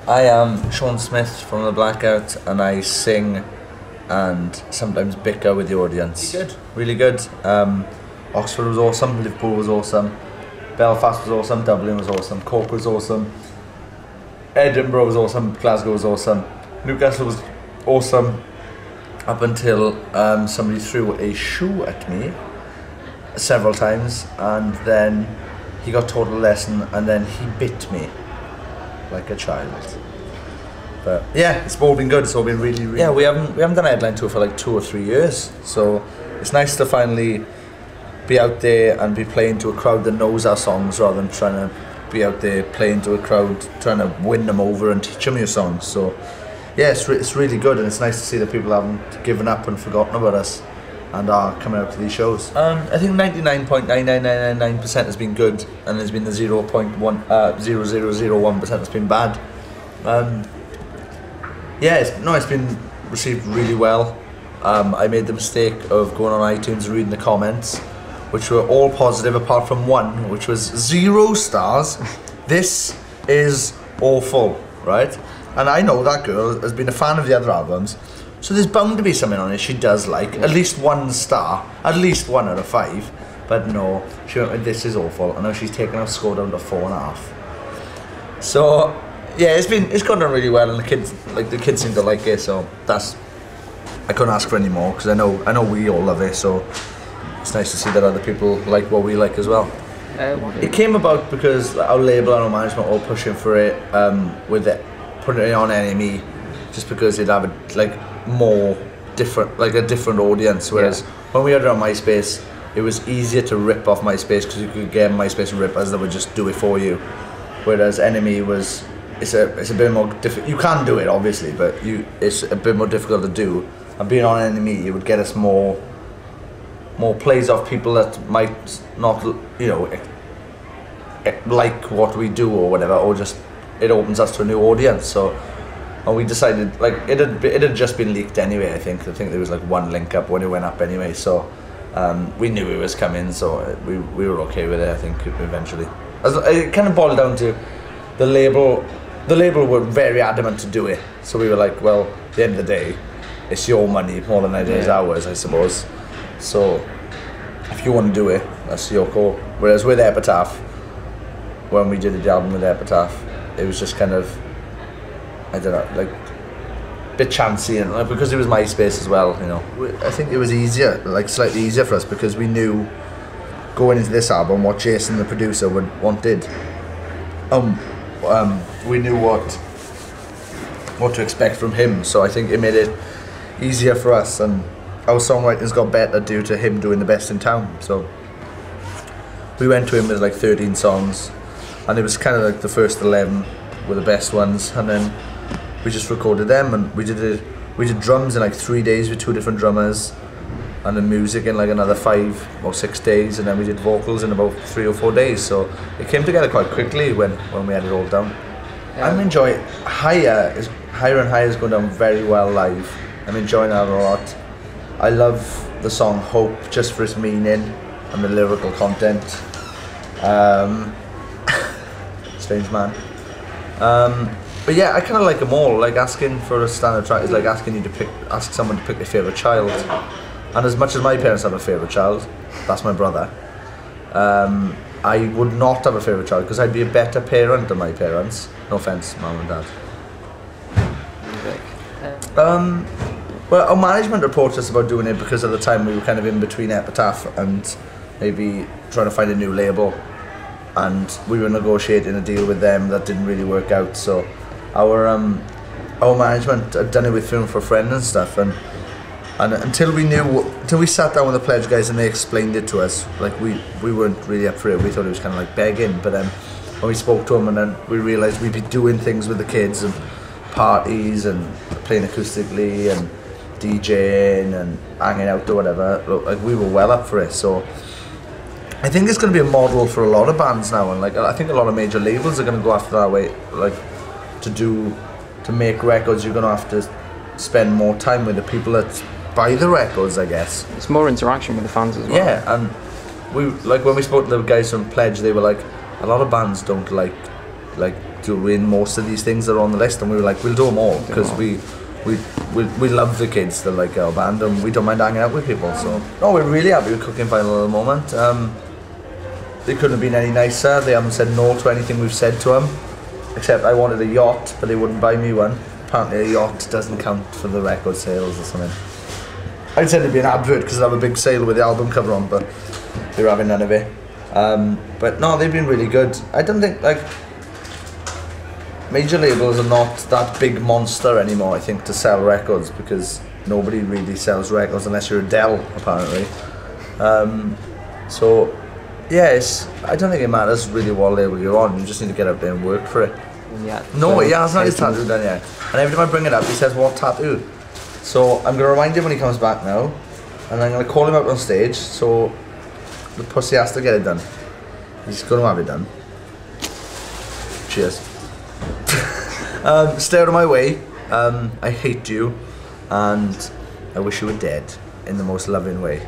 I am Sean Smith from the Blackout, and I sing and sometimes bicker with the audience. Really good. Really good. Oxford was awesome, Liverpool was awesome, Belfast was awesome, Dublin was awesome, Cork was awesome, Edinburgh was awesome, Glasgow was awesome, Newcastle was awesome, up until somebody threw a shoe at me several times, and then he got taught a lesson, and then he bit me like a child. But yeah, it's all been good. It's all been really, really. Yeah, we haven't done a headline tour for like 2 or 3 years, so it's nice to finally be out there and be playing to a crowd that knows our songs, rather than trying to be out there playing to a crowd trying to win them over and teach them your songs. So yeah, it's really good, and it's nice to see that people haven't given up and forgotten about us and are coming out to these shows. I think 99.99999% has been good, and there's been the 0.0001% that's been bad. Yeah, it's been received really well. I made the mistake of going on iTunes and reading the comments, which were all positive apart from one, which was 0 stars. This is awful, right? And I know that girl has been a fan of the other albums, so there's bound to be something on it she does like. At least 1 star, at least 1 out of 5. But no, she went with "this is awful," and now she's taken her score down to 4.5. So yeah, it's gone down really well, and the kids seem to like it. So I couldn't ask for any more, because I know we all love it. So it's nice to see that other people like what we like as well. It came about because our label and our management were all pushing for it, with it putting it on NME, just because it'd have a different audience. Whereas when we had it on MySpace, it was easier to rip off MySpace, because you could get MySpace rippers that would just do it for you. Whereas NME it's a bit more difficult. You can do it obviously, but it's a bit more difficult to do. And being on NME, it would get us more plays off people that might not, like what we do or whatever, or just it opens us to a new audience. So, and we decided, like, it had just been leaked anyway. I think there was like 1 link up when it went up anyway. So we knew it was coming, so we were okay with it. I think eventually, it kind of boiled down to the label. The label were very adamant to do it, so we were like, well, at the end of the day, it's your money more than it is ours, I suppose. So if you want to do it, that's your call. Whereas with Epitaph, when we did the album with Epitaph, it was just kind of, I don't know, like a bit chancy, and because it was MySpace as well, I think it was easier, like slightly easier for us, because we knew going into this album what Jason, the producer, wanted. We knew what to expect from him, so I think it made it easier for us, and our songwriting's got better due to him doing the best in town. So we went to him with like 13 songs, and it was kind of like the first 11 were the best ones, and then we just recorded them, and we did drums in like 3 days with 2 different drummers, and then music in like another 5 or 6 days, and then we did vocals in about 3 or 4 days. So it came together quite quickly when we had it all done. I'm enjoying Higher and Higher is going down very well live. I'm enjoying that a lot. I love the song Hope, just for its meaning and the lyrical content. Strange man. But yeah, I kind of like them all. Like, asking for a standard track is like asking you to ask someone to pick their favourite child. And as much as my parents have a favourite child, that's my brother. I would not have a favourite child, because I'd be a better parent than my parents. No offence, mum and dad. Well, our management approached us about doing it because at the time we were kind of in between Epitaph and maybe trying to find a new label, and we were negotiating a deal with them that didn't really work out. So our management had done it with Film for a Friend and stuff, and until we sat down with the Pledge guys and they explained it to us, like we weren't really up for it. We thought it was kind of like begging, but then when we spoke to them, and then we realised we'd be doing things with the kids and parties and playing acoustically and DJing and hanging out or whatever, like we were well up for it. So I think it's going to be a model for a lot of bands now, and like I think a lot of major labels are going to go after that way. Like to make records, you're going to have to spend more time with the people that buy the records, I guess. It's more interaction with the fans as well. Yeah, and we, like when we spoke to the guys from Pledge, they were like, a lot of bands don't like doing most of these things that are on the list, and we were like, we'll do them all because we love the kids that like our band, and we don't mind hanging out with people. So no, we're really happy with Cooking Final at the moment. They couldn't have been any nicer. They haven't said no to anything we've said to them, except I wanted a yacht, but they wouldn't buy me one. Apparently a yacht doesn't count for the record sales or something. I'd said it'd be an advert because I'd have a big sale with the album cover on, but they were having none of it. But no, they've been really good. I don't think, like, major labels are not that big monster anymore, I think, to sell records, because nobody really sells records unless you're Adele, apparently. So, yes, I don't think it matters really what label you're on. You just need to get out there and work for it. Yeah. No, he hasn't had his tattoo done yet. And every time I bring it up, he says, what tattoo? So I'm going to remind him when he comes back now, and I'm going to call him out on stage, so the pussy has to get it done. He's going to have it done. Cheers. Stay out of my way. I hate you, and I wish you were dead in the most loving way.